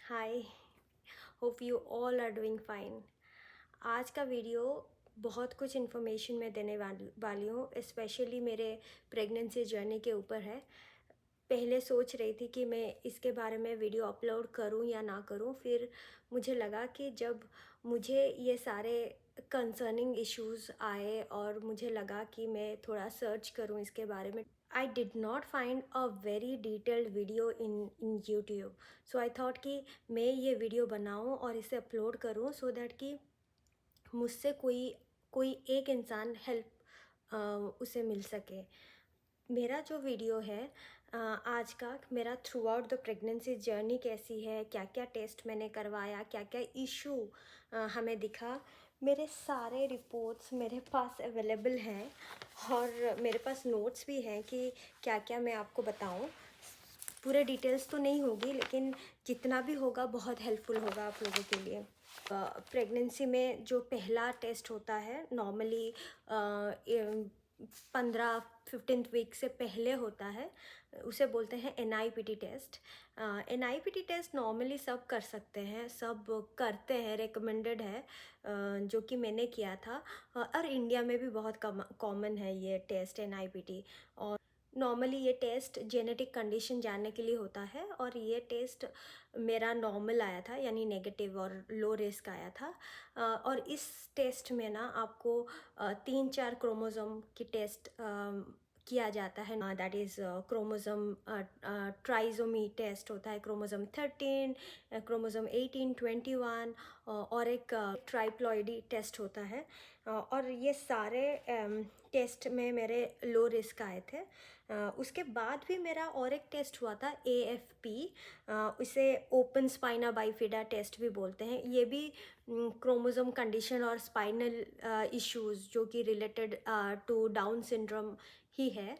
Hi, hope you all are doing fine. आज का video बहुत कुछ इन्फॉर्मेशन मैं देने वाली हूँ, स्पेशली मेरे प्रेगनेंसी जर्नी के ऊपर है। पहले सोच रही थी कि मैं इसके बारे में वीडियो अपलोड करूँ या ना करूँ, फिर मुझे लगा कि जब मुझे ये सारे कंसर्निंग इश्यूज़ आए और मुझे लगा कि मैं थोड़ा सर्च करूँ इसके बारे में, I did not find a very detailed video in YouTube. So I thought कि मैं ये वीडियो बनाऊँ और इसे अपलोड करूँ सो दैट कि मुझसे कोई कोई एक इंसान हेल्प उसे मिल सके। मेरा जो वीडियो है आज का, मेरा through out the pregnancy journey कैसी है, क्या क्या टेस्ट मैंने करवाया, क्या क्या इशू हमें दिखा, मेरे सारे रिपोर्ट्स मेरे पास अवेलेबल हैं और मेरे पास नोट्स भी हैं कि क्या क्या मैं आपको बताऊं। पूरे डिटेल्स तो नहीं होगी, लेकिन जितना भी होगा बहुत हेल्पफुल होगा आप लोगों के लिए। प्रेगनेंसी में जो पहला टेस्ट होता है नॉर्मली 15-15 वीक से पहले होता है, उसे बोलते हैं NIPT test. NIPT test normally सब कर सकते हैं, सब करते हैं, रिकमेंडेड है, जो कि मैंने किया था। और इंडिया में भी बहुत कॉमन है ये टेस्ट NIPT। और नॉर्मली ये टेस्ट जेनेटिक कंडीशन जानने के लिए होता है, और ये टेस्ट मेरा नॉर्मल आया था, यानी नेगेटिव और लो रिस्क आया था। और इस टेस्ट में ना आपको 3-4 क्रोमोसोम की टेस्ट किया जाता है। That is chromosome trisomy test होता है, क्रोमोसोम 13, क्रोमोसोम 18, 21, और एक ट्राइप्लॉइडी टेस्ट होता है। और ये सारे टेस्ट में मेरे लो रिस्क आए थे। उसके बाद भी मेरा और एक टेस्ट हुआ था AFP, इसे ओपन स्पाइना बाइफिडा टेस्ट भी बोलते हैं। ये भी क्रोमोसोम कंडीशन और स्पाइनल इश्यूज जो कि रिलेटेड टू डाउन सिंड्रोम ही है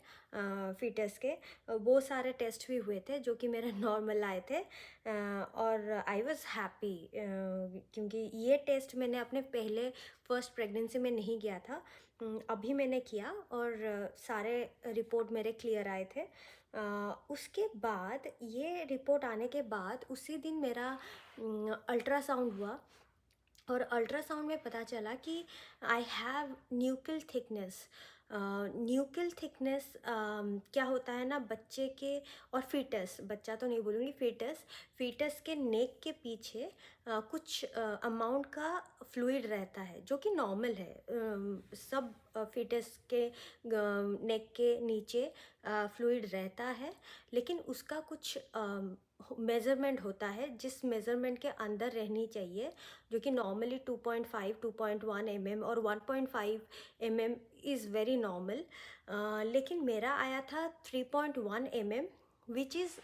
फीटस के, वो सारे टेस्ट भी हुए थे जो कि मेरे नॉर्मल आए थे। और आई वॉज हैप्पी क्योंकि ये टेस्ट मैंने अपने पहले फर्स्ट प्रेगनेंसी में नहीं किया था, अभी मैंने किया और सारे रिपोर्ट मेरे क्लियर आए थे। उसके बाद ये रिपोर्ट आने के बाद उसी दिन मेरा अल्ट्रासाउंड हुआ, और अल्ट्रासाउंड में पता चला कि आई हैव न्यूक्लियल थिकनेस। न्यूक्लियल थिकनेस क्या होता है ना, बच्चे के और फीटस, बच्चा तो नहीं बोलूँगी, फीटस के नेक के पीछे कुछ अमाउंट का फ्लूइड रहता है जो कि नॉर्मल है। सब फीटस के नेक के नीचे फ्लूइड रहता है, लेकिन उसका कुछ मेज़रमेंट होता है जिस मेज़रमेंट के अंदर रहनी चाहिए, जो कि नॉर्मली 2.5 2.1 mm और 1.5 mm इज़ वेरी नॉर्मल। लेकिन मेरा आया था 3.1 mm, which is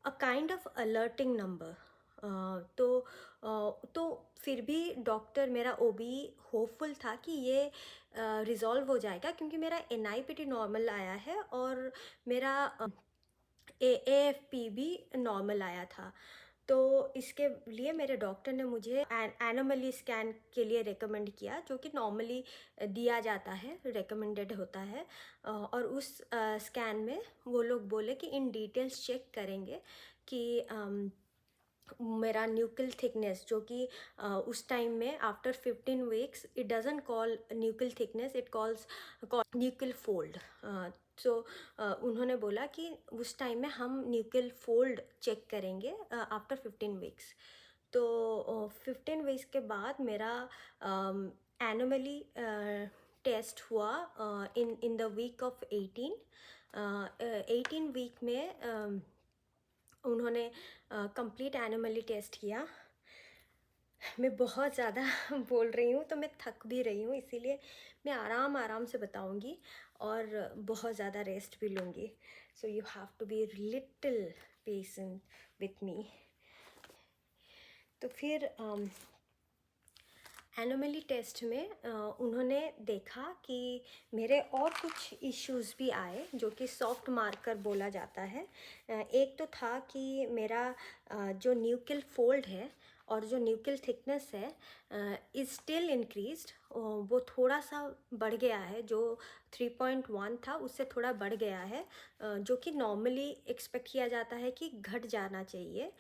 a kind of alerting number. तो फिर भी डॉक्टर, मेरा OB होपफुल था कि ये रिज़ॉल्व हो जाएगा, क्योंकि मेरा NIPT नॉर्मल आया है और मेरा AFP भी नॉर्मल आया था। तो इसके लिए मेरे डॉक्टर ने मुझे एनोमली स्कैन के लिए रेकमेंड किया, जो कि नॉर्मली दिया जाता है, रेकमेंडेड होता है। और उस स्कैन में वो लोग बोले कि इन डिटेल्स चेक करेंगे कि मेरा न्यूक्लियल थिकनेस, जो कि उस टाइम में after 15 weeks it doesn't call nuchal thickness, it calls nuchal fold. तो उन्होंने बोला कि उस टाइम में हम न्यूक्लियल फोल्ड चेक करेंगे आफ्टर 15 वीक्स। तो 15 वीक्स के बाद मेरा एनुअली टेस्ट हुआ in the week of 18। 18 week में उन्होंने कंप्लीट एनिमली टेस्ट किया। मैं बहुत ज़्यादा बोल रही हूँ तो मैं थक भी रही हूँ, इसीलिए मैं आराम आराम से बताऊँगी और बहुत ज़्यादा रेस्ट भी लूँगी। So you have to be little patient with me. तो फिर एनोमली टेस्ट में उन्होंने देखा कि मेरे और कुछ इश्यूज़ भी आए जो कि सॉफ्ट मार्कर बोला जाता है। एक तो था कि मेरा जो न्यूक्लियल फोल्ड है और जो न्यूक्लियल थिकनेस है इज़ स्टिल इंक्रीज्ड, वो थोड़ा सा बढ़ गया है, जो 3.1 था उससे थोड़ा बढ़ गया है, जो कि नॉर्मली एक्सपेक्ट किया जाता है कि घट जाना चाहिए।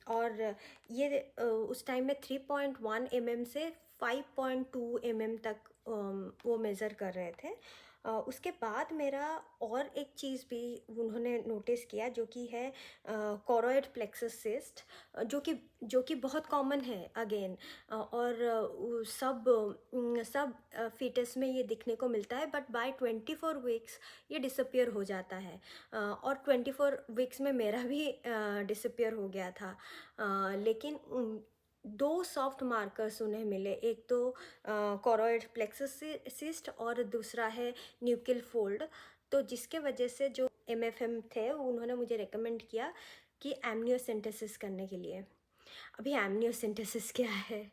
और ये उस टाइम में 3.1 mm से 5.2 mm तक वो मेज़र कर रहे थे। उसके बाद मेरा और एक चीज़ भी उन्होंने नोटिस किया, जो कि है कोरोइड प्लेक्सस सिस्ट, जो कि बहुत कॉमन है अगेन, और सब फीटस में ये दिखने को मिलता है, बट बाय 24 वीक्स ये डिसअपियर हो जाता है। और 24 वीक्स में मेरा भी डिसअपियर हो गया था। लेकिन दो सॉफ्ट मार्कर्स उन्हें मिले, एक तो कोरोइड प्लेक्सस सिस्ट और दूसरा है न्यूक्लियल फोल्ड। तो जिसके वजह से जो एमएफएम थे उन्होंने मुझे रेकमेंड किया कि एमनियोसेंटेसिस करने के लिए। अभी एमनियोसेंटेसिस क्या है,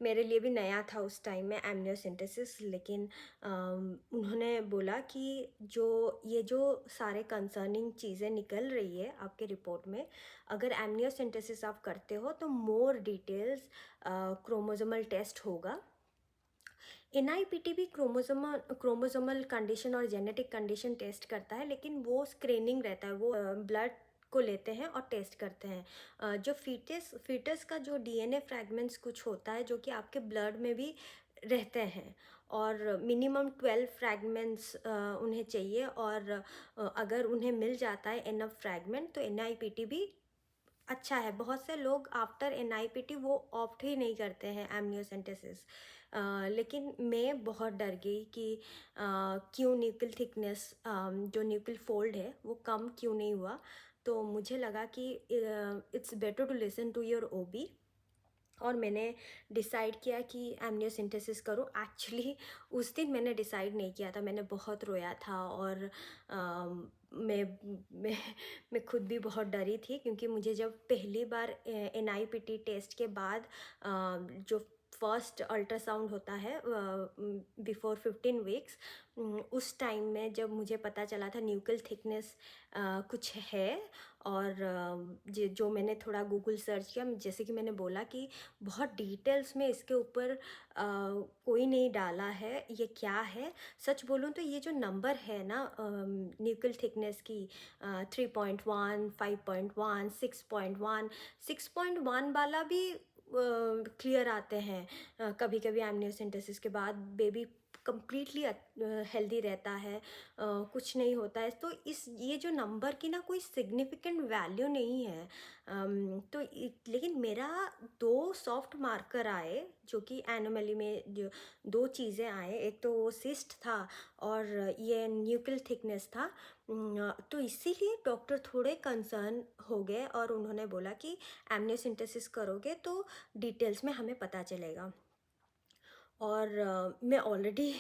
मेरे लिए भी नया था उस टाइम में एमनियोसेंटेसिस, लेकिन उन्होंने बोला कि जो सारे कंसर्निंग चीज़ें निकल रही है आपके रिपोर्ट में, अगर एमनियोसेंटेसिस आप करते हो तो मोर डिटेल्स क्रोमोसोमल टेस्ट होगा। एनआईपीटी भी क्रोमोसोमल कंडीशन और जेनेटिक कंडीशन टेस्ट करता है, लेकिन वो स्क्रीनिंग रहता है, वो ब्लड को लेते हैं और टेस्ट करते हैं। जो फीटस का जो डीएनए फ्रैगमेंट्स कुछ होता है जो कि आपके ब्लड में भी रहते हैं, और मिनिमम 12 फ्रैगमेंट्स उन्हें चाहिए, और अगर उन्हें मिल जाता है इनफ फ्रैगमेंट तो एनआईपीटी भी अच्छा है। बहुत से लोग आफ्टर एनआईपीटी वो ऑप्ट ही नहीं करते हैं एमनियोसेंटेसिस, लेकिन मैं बहुत डर गई कि क्यों न्यूक्लियल थिकनेस, जो न्यूक्लियल फोल्ड है वो कम क्यों नहीं हुआ। तो मुझे लगा कि it's better to listen to your OB, और मैंने डिसाइड किया कि एमनियोसेंटेसिस करूं। एक्चुअली उस दिन मैंने डिसाइड नहीं किया था, मैंने बहुत रोया था, और मैं मैं मैं खुद भी बहुत डरी थी, क्योंकि मुझे जब पहली बार एनआईपीटी टेस्ट के बाद जो फर्स्ट अल्ट्रासाउंड होता है बिफोर 15 वीक्स, उस टाइम में जब मुझे पता चला था न्यूक्लियल थिकनेस कुछ है, और जो मैंने थोड़ा गूगल सर्च किया, जैसे कि मैंने बोला कि बहुत डिटेल्स में इसके ऊपर कोई नहीं डाला है ये क्या है। सच बोलूँ तो ये जो नंबर है ना न्यूक्लियल थिकनेस की, 3.1, 5.1, 6.1, 6.1 वाला भी क्लियर आते हैं। कभी कभी एमनियोसेंटेसिस के बाद बेबी कम्प्लीटली हेल्दी रहता है, कुछ नहीं होता है। तो ये जो नंबर की ना कोई सिग्निफिकेंट वैल्यू नहीं है। लेकिन मेरा दो सॉफ्ट मार्कर आए, जो कि एनोमली में जो दो चीज़ें आए, एक तो वो सिस्ट था और ये न्यूक्लियल थिकनेस था। तो इसीलिए डॉक्टर थोड़े कंसर्न हो गए, और उन्होंने बोला कि एमनियोसेंटेसिस करोगे तो डिटेल्स में हमें पता चलेगा। और मैं ऑलरेडी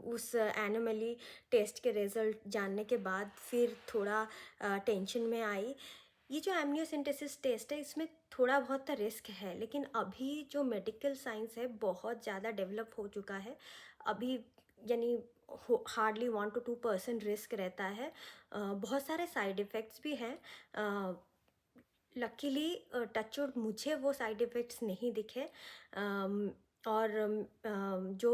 उस एनिमली टेस्ट के रिज़ल्ट जानने के बाद फिर थोड़ा टेंशन में आई। ये जो एमनियोसेंटेसिस टेस्ट है इसमें थोड़ा बहुत तो रिस्क है, लेकिन अभी जो मेडिकल साइंस है बहुत ज़्यादा डेवलप हो चुका है। अभी यानी हार्डली 1 to 2% रिस्क रहता है। बहुत सारे साइड इफ़ेक्ट्स भी हैं। लकीली टचवुड मुझे वो साइड इफ़ेक्ट्स नहीं दिखे। और जो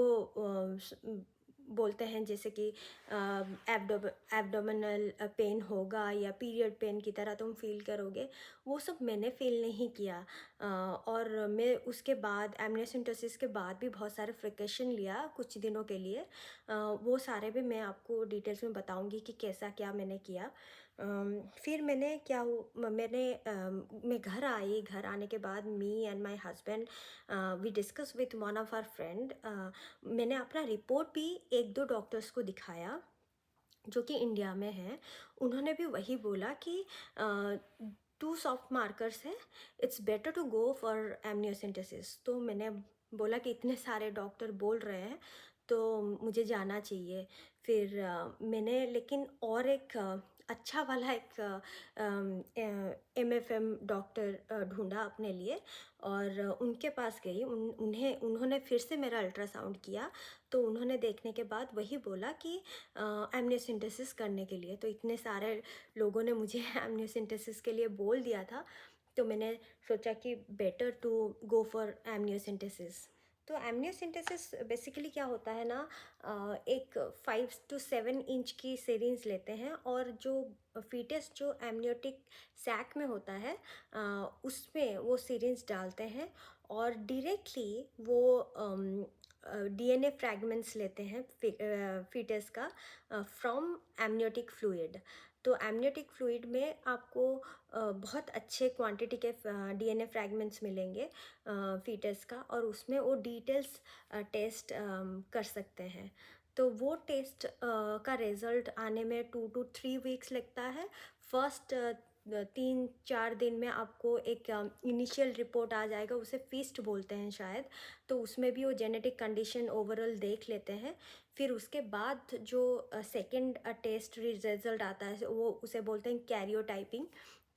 बोलते हैं जैसे कि एब्डोमिनल पेन होगा या पीरियड पेन की तरह तुम फील करोगे, वो सब मैंने फील नहीं किया। और मैं उसके बाद एमनियोसेंटेसिस के बाद भी बहुत सारे प्रिकॉशन लिया कुछ दिनों के लिए। वो सारे भी मैं आपको डिटेल्स में बताऊंगी कि कैसा क्या मैंने किया। फिर मैंने मैं घर आने के बाद me and my husband we discuss with one of our friend. मैंने अपना रिपोर्ट भी एक दो डॉक्टर्स को दिखाया जो कि इंडिया में हैं। उन्होंने भी वही बोला कि टू सॉफ्ट मार्कर्स है, it's better to go for amniocentesis. तो मैंने बोला कि इतने सारे डॉक्टर बोल रहे हैं तो मुझे जाना चाहिए। फिर मैंने लेकिन और एक अच्छा वाला एक एमएफएम डॉक्टर ढूंढा अपने लिए, और उनके पास गई। उन्होंने फिर से मेरा अल्ट्रासाउंड किया, तो उन्होंने देखने के बाद वही बोला कि एमनियोसेंटेसिस करने के लिए। तो इतने सारे लोगों ने मुझे एमनियोसेंटेसिस के लिए बोल दिया था, तो मैंने सोचा कि better to go for amniocentesis. तो एमनियोसेंटेसिस बेसिकली क्या होता है ना, एक 5 to 7 इंच की सीरीज लेते हैं और जो फीटस जो एमनियोटिक सैक में होता है उसमें वो सीरीज डालते हैं और डायरेक्टली वो डीएनए फ्रैगमेंट्स लेते हैं फीटस का फ्रॉम एमनियोटिक फ्लूइड। तो एमनियोटिक फ्लूइड में आपको बहुत अच्छे क्वांटिटी के डीएनए फ्रैगमेंट्स मिलेंगे फीटस का, और उसमें वो डिटेल्स टेस्ट कर सकते हैं। तो वो टेस्ट का रिज़ल्ट आने में 2 to 3 वीक्स लगता है। फर्स्ट 3-4 दिन में आपको एक इनिशियल रिपोर्ट आ जाएगा, उसे फीस्ट बोलते हैं शायद। तो उसमें भी वो जेनेटिक कंडीशन ओवरऑल देख लेते हैं। फिर उसके बाद जो सेकंड टेस्ट रिजल्ट आता है वो उसे बोलते हैं कैरियोटाइपिंग।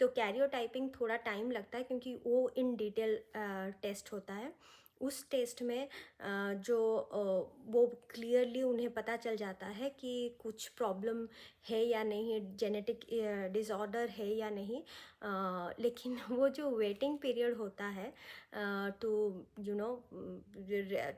तो कैरियोटाइपिंग थोड़ा टाइम लगता है क्योंकि वो इन डिटेल टेस्ट होता है। उस टेस्ट में वो क्लियरली उन्हें पता चल जाता है कि कुछ प्रॉब्लम है या नहीं, जेनेटिक डिसऑर्डर है या नहीं। लेकिन वो जो वेटिंग पीरियड होता है to you know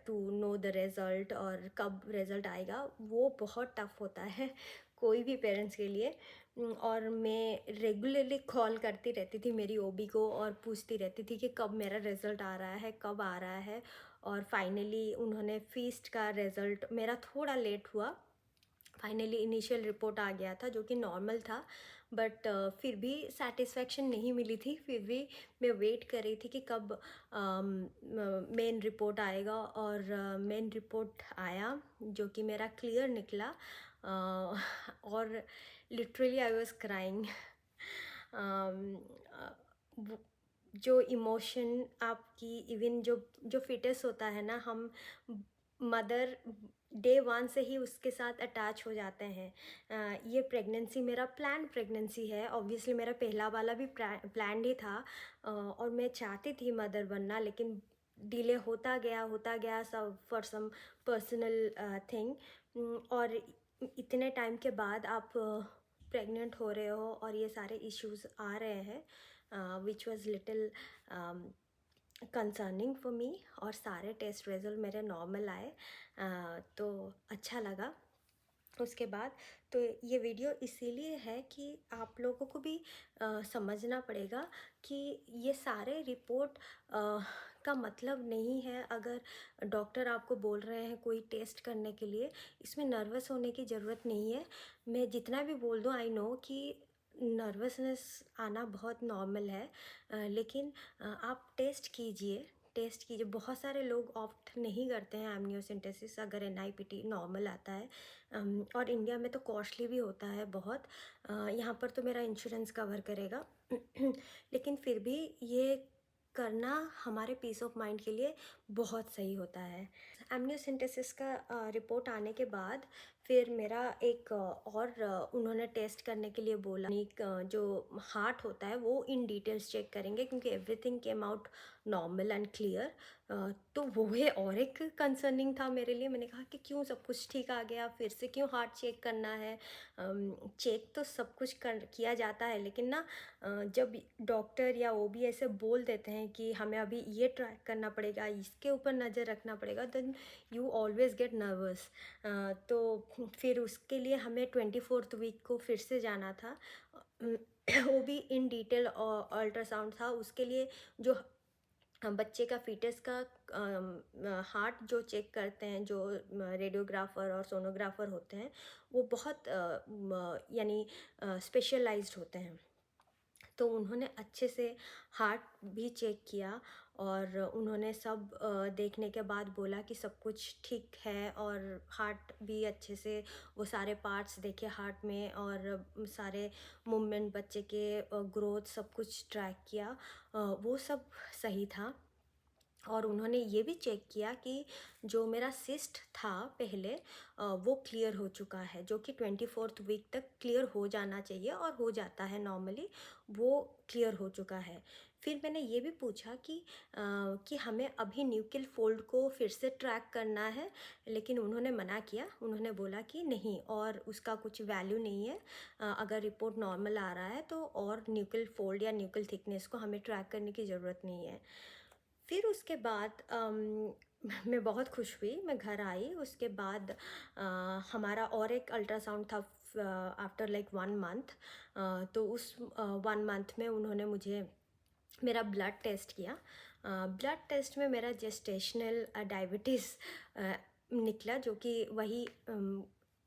to know the result और कब रिज़ल्ट आएगा, वो बहुत टफ होता है कोई भी पेरेंट्स के लिए। और मैं रेगुलरली कॉल करती रहती थी मेरी ओबी को और पूछती रहती थी कि कब मेरा रिज़ल्ट आ रहा है, कब आ रहा है। और फाइनली उन्होंने फीस्ट का रिज़ल्ट, मेरा थोड़ा लेट हुआ, फाइनली इनिशियल रिपोर्ट आ गया था जो कि नॉर्मल था। बट फिर भी सेटिस्फेक्शन नहीं मिली थी। फिर भी मैं वेट कर रही थी कि कब मेन रिपोर्ट आएगा, और मेन रिपोर्ट आया जो कि मेरा क्लियर निकला। और लिटरली आई वाज क्राइंग। जो इमोशन आपकी, इवन जो जो फिटनेस होता है ना, हम मदर डे 1 से ही उसके साथ अटैच हो जाते हैं। ये प्रेगनेंसी मेरा प्लान्ड प्रेगनेंसी है, ऑब्वियसली मेरा पहला वाला भी प्लान्ड ही था। और मैं चाहती थी मदर बनना, लेकिन डिले होता गया सब फॉर सम पर्सनल थिंग। और इतने टाइम के बाद आप प्रेग्नेंट हो रहे हो और ये सारे इश्यूज आ रहे हैं, which was little concerning for me. और सारे टेस्ट रिजल्ट मेरे नॉर्मल आए, तो अच्छा लगा उसके बाद। तो ये वीडियो इसीलिए है कि आप लोगों को भी समझना पड़ेगा कि ये सारे रिपोर्ट का मतलब नहीं है। अगर डॉक्टर आपको बोल रहे हैं कोई टेस्ट करने के लिए, इसमें नर्वस होने की ज़रूरत नहीं है। मैं जितना भी बोल दूँ, आई नो कि नर्वसनेस आना बहुत नॉर्मल है, लेकिन आप टेस्ट कीजिए। बहुत सारे लोग ऑप्ट नहीं करते हैं एमनियोसेंटेसिस अगर एनआईपीटी नॉर्मल आता है। और इंडिया में तो कॉस्टली भी होता है बहुत। यहाँ पर तो मेरा इंश्योरेंस कवर करेगा। लेकिन फिर भी ये करना हमारे पीस ऑफ माइंड के लिए बहुत सही होता है। एमनियोसेंटेसिस का रिपोर्ट आने के बाद फिर मेरा एक और उन्होंने टेस्ट करने के लिए बोला। जो हार्ट होता है वो इन डिटेल्स चेक करेंगे, क्योंकि everything came out normal and clear. तो वो है और एक कंसर्निंग था मेरे लिए। मैंने कहा कि क्यों सब कुछ ठीक आ गया, फिर से क्यों हार्ट चेक करना है। चेक तो सब कुछ किया जाता है, लेकिन ना जब डॉक्टर या ओबी ऐसे बोल देते हैं कि हमें अभी ये ट्रैक करना पड़ेगा, इसके ऊपर नज़र रखना पड़ेगा, then you always get nervous. तो फिर उसके लिए हमें 24th वीक को फिर से जाना था। वो भी इन डिटेल अल्ट्रासाउंड था। उसके लिए जो बच्चे का फीटस का हार्ट जो चेक करते हैं, जो रेडियोग्राफर और सोनोग्राफर होते हैं, वो बहुत यानी स्पेशलाइज्ड होते हैं। तो उन्होंने अच्छे से हार्ट भी चेक किया, और उन्होंने सब देखने के बाद बोला कि सब कुछ ठीक है। और हार्ट भी अच्छे से, वो सारे पार्ट्स देखे हार्ट में, और सारे मूवमेंट, बच्चे के ग्रोथ, सब कुछ ट्रैक किया। वो सब सही था। और उन्होंने ये भी चेक किया कि जो मेरा सिस्ट था पहले वो क्लियर हो चुका है, जो कि 24th वीक तक क्लियर हो जाना चाहिए और हो जाता है नॉर्मली, वो क्लियर हो चुका है। फिर मैंने ये भी पूछा कि हमें अभी न्यूक्लियर फोल्ड को फिर से ट्रैक करना है, लेकिन उन्होंने मना किया। उन्होंने बोला कि नहीं, और उसका कुछ वैल्यू नहीं है। अगर रिपोर्ट नॉर्मल आ रहा है तो और न्यूक्लियर फोल्ड या न्यूक्लियर थिकनेस को हमें ट्रैक करने की ज़रूरत नहीं है। फिर उसके बाद मैं बहुत खुश हुई, मैं घर आई। उसके बाद हमारा और एक अल्ट्रासाउंड था आफ्टर लाइक 1 मंथ। तो उस 1 मंथ में उन्होंने मुझे मेरा ब्लड टेस्ट किया। ब्लड टेस्ट में मेरा जेस्टेशनल डायबिटीज़ निकला, जो कि वही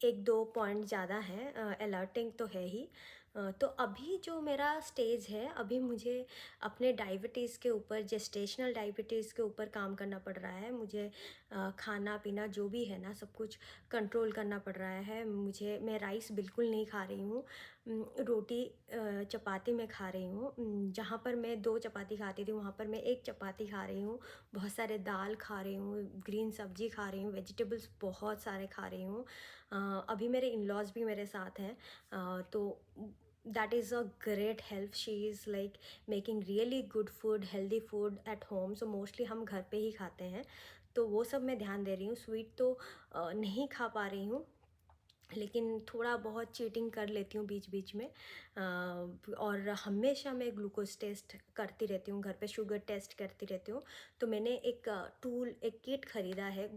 1-2 पॉइंट ज़्यादा है। अलर्टिंग तो है ही। तो अभी जो मेरा स्टेज है, अभी मुझे अपने डायबिटीज़ के ऊपर, जेस्टेशनल डायबिटीज़ के ऊपर काम करना पड़ रहा है। मुझे खाना पीना जो भी है ना, सब कुछ कंट्रोल करना पड़ रहा है। मैं राइस बिल्कुल नहीं खा रही हूँ। रोटी चपाती मैं खा रही हूँ। जहाँ पर मैं 2 चपाती खाती थी, वहाँ पर मैं 1 चपाती खा रही हूँ। बहुत सारे दाल खा रही हूँ, ग्रीन सब्जी खा रही हूँ, वेजिटेबल्स बहुत सारे खा रही हूँ। अभी मेरे इन-लॉज़ भी मेरे साथ हैं। तो that is a great help. She is like making really good food, healthy food at home. So mostly हम घर पे ही खाते हैं, तो वो सब मैं ध्यान दे रही हूँ। स्वीट तो नहीं खा पा रही हूँ, लेकिन थोड़ा बहुत चीटिंग कर लेती हूँ बीच बीच में। और हमेशा मैं ग्लूकोज टेस्ट करती रहती हूँ, घर पे शुगर टेस्ट करती रहती हूँ। तो मैंने एक किट ख़रीदा है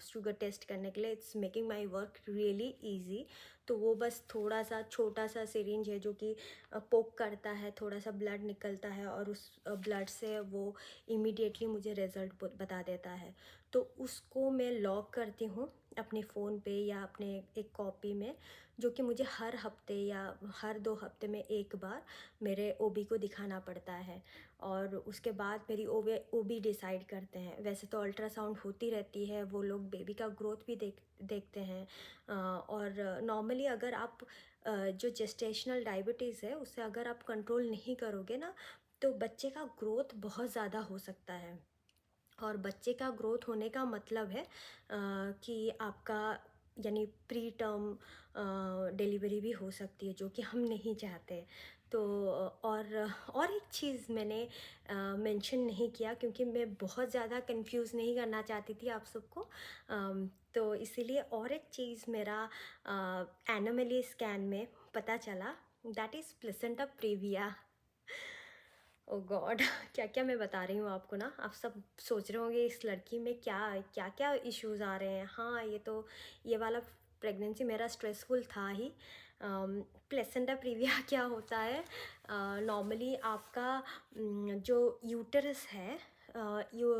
शुगर टेस्ट करने के लिए। It's making my work really easy. तो वो बस थोड़ा सा छोटा सा सिरिंज है, जो कि पोक करता है, थोड़ा सा ब्लड निकलता है, और उस ब्लड से वो इमीडिएटली मुझे रिज़ल्ट बता देता है। तो उसको मैं लॉग करती हूँ अपने फ़ोन पे या अपने एक कॉपी में, जो कि मुझे हर हफ्ते या हर 2 हफ्ते में एक बार मेरे ओबी को दिखाना पड़ता है। और उसके बाद मेरी ओबी डिसाइड करते हैं। वैसे तो अल्ट्रासाउंड होती रहती है, वो लोग बेबी का ग्रोथ भी देखते हैं। और नॉर्मली अगर आप जो जेस्टेशनल डायबिटीज़ है, उससे अगर आप कंट्रोल नहीं करोगे ना, तो बच्चे का ग्रोथ बहुत ज़्यादा हो सकता है। और बच्चे का ग्रोथ होने का मतलब है कि आपका यानी प्री टर्म डिलीवरी भी हो सकती है, जो कि हम नहीं चाहते। तो और एक चीज़ मैंने मेंशन नहीं किया, क्योंकि मैं बहुत ज़्यादा कंफ्यूज नहीं करना चाहती थी आप सबको। तो इसीलिए और एक चीज़ मेरा एनोमली स्कैन में पता चला, that is placenta previa. Oh God क्या क्या मैं बता रही हूँ आपको ना। आप सब सोच रहे होंगे इस लड़की में क्या क्या क्या इश्यूज आ रहे हैं। हाँ, ये वाला प्रेगनेंसी मेरा स्ट्रेसफुल था ही। प्लेसेंटा प्रीविया क्या होता है? नॉर्मली आपका जो यूटरस है, यू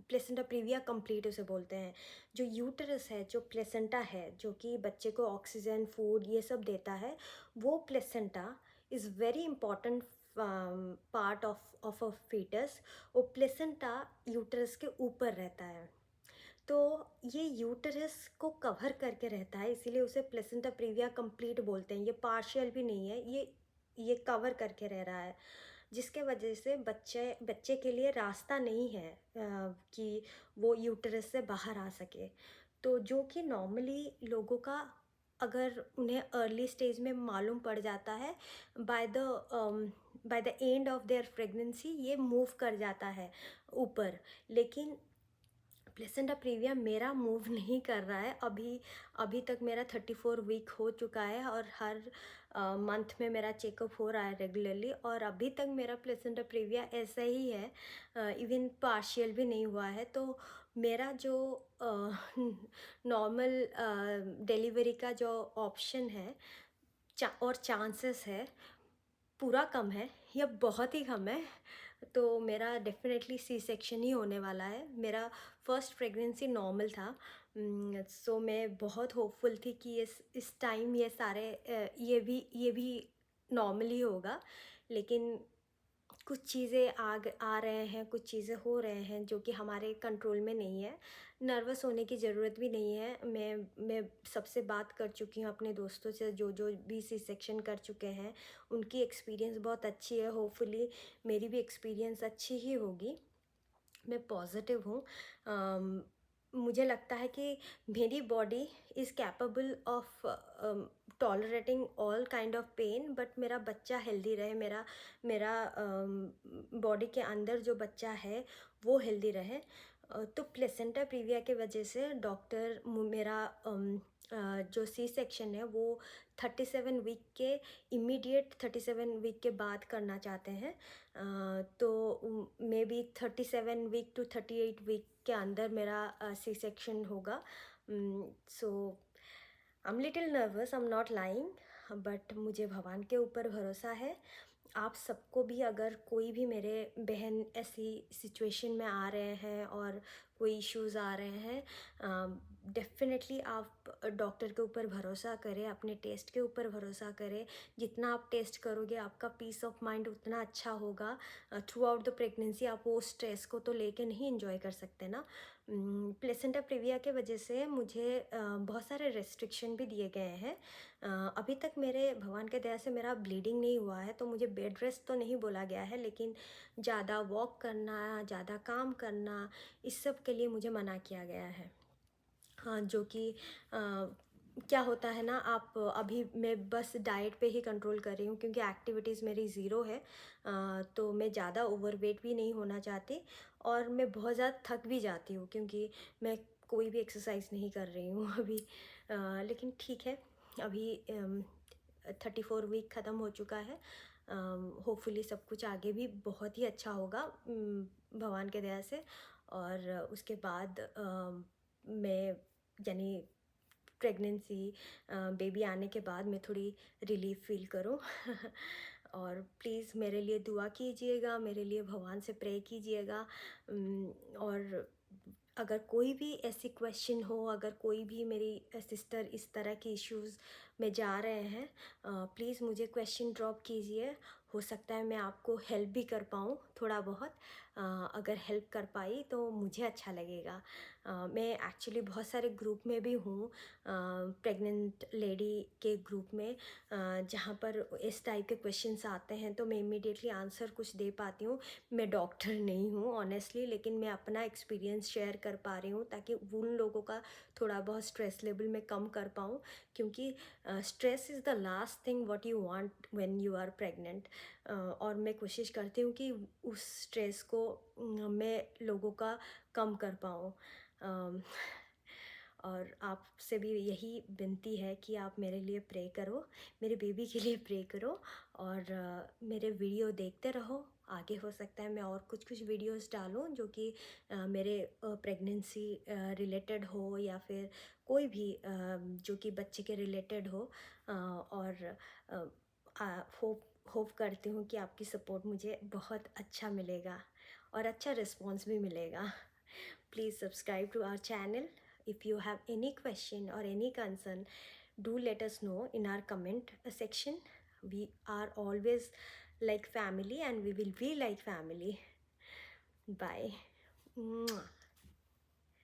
प्लेसेंटा प्रीविया कंप्लीट उसे बोलते हैं। जो यूटरस है, जो प्लेसेंटा है, जो कि बच्चे को ऑक्सीजन, फूड ये सब देता है, वो placenta is very important part of a foetus. वो प्लेसेंटा यूटरस के ऊपर रहता है। तो ये यूटरस को कवर करके रहता है, इसीलिए उसे प्लेसेंटा प्रीविया कंप्लीट बोलते हैं। ये पार्शियल भी नहीं है, ये कवर करके रह रहा है, जिसके वजह से बच्चे के लिए रास्ता नहीं है कि वो यूटरस से बाहर आ सके। तो जो कि नॉर्मली लोगों का, अगर उन्हें अर्ली स्टेज में मालूम पड़ जाता है, by the end of their pregnancy ये मूव कर जाता है ऊपर। लेकिन प्लेसेंटा प्रीविया मेरा मूव नहीं कर रहा है। अभी तक मेरा 34 वीक हो चुका है, और हर मंथ में मेरा चेकअप हो रहा है रेगुलरली, और अभी तक मेरा प्लेसेंटा प्रीविया ऐसा ही है, इवन पार्शियल भी नहीं हुआ है। तो मेरा जो नॉर्मल डिलीवरी का जो ऑप्शन है और चांसेस है, पूरा कम है या बहुत ही कम है। तो मेरा डेफ़िनेटली सी सेक्शन ही होने वाला है। मेरा फर्स्ट प्रेगनेंसी नॉर्मल था। सो मैं बहुत होपफुल थी कि इस टाइम ये भी नॉर्मल ही होगा। लेकिन कुछ चीज़ें आ रहे हैं, कुछ चीज़ें हो रहे हैं जो कि हमारे कंट्रोल में नहीं है। नर्वस होने की ज़रूरत भी नहीं है। मैं सबसे बात कर चुकी हूँ अपने दोस्तों से, जो भी सी सेक्शन कर चुके हैं। उनकी एक्सपीरियंस बहुत अच्छी है। होपफुली मेरी भी एक्सपीरियंस अच्छी ही होगी। मैं पॉजिटिव हूँ। मुझे लगता है कि मेरी body is capable of tolerating all kind of pain, but मेरा बच्चा हेल्दी रहे, मेरा मेरा बॉडी के अंदर जो बच्चा है वो हेल्दी रहे। तो प्लेसेंटा प्रीविया के वजह से डॉक्टर मेरा जो सी सेक्शन है वो 37 वीक के इमीडिएट 37 वीक के बाद करना चाहते हैं। तो maybe 37 week to 38 week के अंदर मेरा सी सेक्शन होगा। So I am little nervous, I am not lying, but मुझे भगवान के ऊपर भरोसा है। आप सबको भी, अगर कोई भी मेरे बहन ऐसी सिचुएशन में आ रहे हैं और कोई इश्यूज़ आ रहे हैं, डेफिनेटली आप डॉक्टर के ऊपर भरोसा करें, अपने टेस्ट के ऊपर भरोसा करें। जितना आप टेस्ट करोगे आपका पीस ऑफ माइंड उतना अच्छा होगा। थ्रू आउट द प्रेगनेंसी आप वो स्ट्रेस को तो लेके नहीं इंजॉय कर सकते ना। प्लेसेंटा प्रीविया के वजह से मुझे बहुत सारे रेस्ट्रिक्शन भी दिए गए हैं। अभी तक मेरे भगवान के दया से मेरा ब्लीडिंग नहीं हुआ है, तो मुझे बेड रेस्ट तो नहीं बोला गया है, लेकिन ज़्यादा वॉक करना, ज़्यादा काम करना, इस सब के लिए मुझे मना किया गया है। हाँ, जो कि क्या होता है ना, आप अभी मैं बस डाइट पे ही कंट्रोल कर रही हूँ क्योंकि एक्टिविटीज़ मेरी ज़ीरो है। तो मैं ज़्यादा ओवरवेट भी नहीं होना चाहती, और मैं बहुत ज़्यादा थक भी जाती हूँ क्योंकि मैं कोई भी एक्सरसाइज नहीं कर रही हूँ अभी। लेकिन ठीक है, अभी 34 वीक ख़त्म हो चुका है। होपफुली सब कुछ आगे भी बहुत ही अच्छा होगा भगवान के दया से। और उसके बाद मैं, यानी प्रेगनेंसी बेबी आने के बाद मैं थोड़ी रिलीफ फील करूं और प्लीज़ मेरे लिए दुआ कीजिएगा, मेरे लिए भगवान से प्रे कीजिएगा। और अगर कोई भी ऐसी क्वेश्चन हो, अगर कोई भी मेरी सिस्टर इस तरह की इश्यूज़ में जा रहे हैं, प्लीज़ मुझे क्वेश्चन ड्रॉप कीजिए। हो सकता है मैं आपको हेल्प भी कर पाऊँ थोड़ा बहुत। अगर हेल्प कर पाई तो मुझे अच्छा लगेगा। मैं एक्चुअली बहुत सारे ग्रुप में भी हूँ, प्रेग्नेंट लेडी के ग्रुप में, जहाँ पर इस टाइप के क्वेश्चंस आते हैं तो मैं इमीडिएटली आंसर कुछ दे पाती हूँ। मैं डॉक्टर नहीं हूँ ऑनेस्टली, लेकिन मैं अपना एक्सपीरियंस शेयर कर पा रही हूँ ताकि उन लोगों का थोड़ा बहुत स्ट्रेस लेवल में कम कर पाऊँ, क्योंकि stress is the last thing what you want when you are pregnant. और मैं कोशिश करती हूँ कि उस स्ट्रेस को मैं लोगों का कम कर पाऊँ। और आपसे भी यही विनती है कि आप मेरे लिए प्रे करो, मेरे बेबी के लिए प्रे करो, और मेरे वीडियो देखते रहो। आगे हो सकता है मैं और कुछ कुछ वीडियोस डालूं जो कि मेरे प्रेगनेंसी रिलेटेड हो, या फिर कोई भी जो कि बच्चे के रिलेटेड हो। और होप होप करती हूँ कि आपकी सपोर्ट मुझे बहुत अच्छा मिलेगा और अच्छा रिस्पॉन्स भी मिलेगा। Please subscribe to our channel. If you have any question or any concern, do let us know in our comment section. We are always like family and we will be like family. Bye. Mwah.